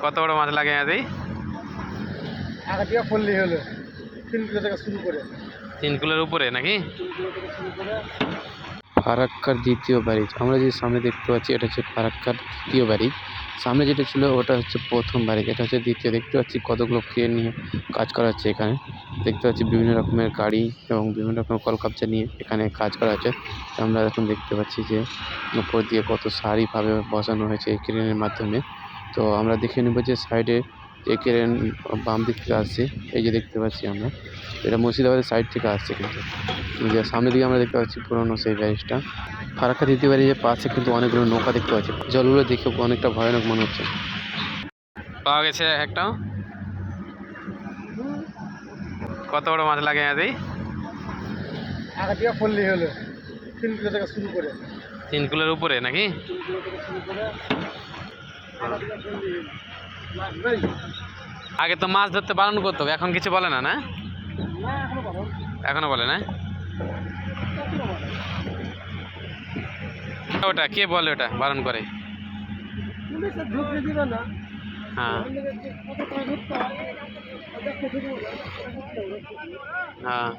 কত বড় মাছ লাগে আজ? আগে দিয়ে পড়লেই হলো 3 কিলো থেকে শুরু করে 3 কিলোর উপরে নাকি? 3 কিলো থেকে শুরু করে। ফারাক্কার দ্বিতীয় ব্যারেজ আমরা যে সামনে দেখতে পাচ্ছি এটা হচ্ছে ফারাক্কার দ্বিতীয় ব্যারেজ। সামনে যেটা ছিল ওটা হচ্ছে প্রথম ব্যারেজ, এটা হচ্ছে দ্বিতীয়। দেখতে পাচ্ছি কতগুলো ক্রেন নিয়ে কাজ করা হচ্ছে এখানে। দেখতে পাচ্ছি বিভিন্ন রকমের গাড়ি এবং বিভিন্ন রকমের কলকাপচা নিয়ে এখানে কাজ করা হচ্ছে। তো আমরা এখন দেখতে পাচ্ছি যে উপর দিয়ে কত সারিভাবে বসানো হয়েছে এই ক্রেনের মাধ্যমে। তো আমরা দেখে নেব যে সাইডে যে ক্রেন বাম দিক থেকে আসছে, এই যে দেখতে পাচ্ছি আমরা, এটা মুর্শিদাবাদের সাইড থেকে আসছে। কিন্তু যে সামনের দিকে আমরা দেখতে পাচ্ছি পুরোনো সেই ব্যারেজটা। ফারাক্কা দ্বিতীয় ব্যারেজের পাশে কিন্তু অনেকগুলো নৌকা দেখতে পাচ্ছি, জলগুলো দেখে অনেকটা ভয়ানক মনে হচ্ছে। পাওয়া গেছে একটা। কত বড় মাছ লাগে আজ? আগে দিয়ে পড়লেই হলো 3 কিলো থেকে শুরু করে 3 কিলোর উপরে নাকি? 3 কিলো থেকে শুরু করে আগে দিয়ে পড়লেই হলো। লাগবেই আগে তো মাছ ধরতে বারণ করতো, এখন কিছু বলে না? না, না এখনো পাবো এখনো বলে না। ওটা কে বলে ওটা বারণ করে? পুলিশে ঢুকতে দিবে না। হ্যাঁ কত টাকা ধরতে হয় হ্যাঁ।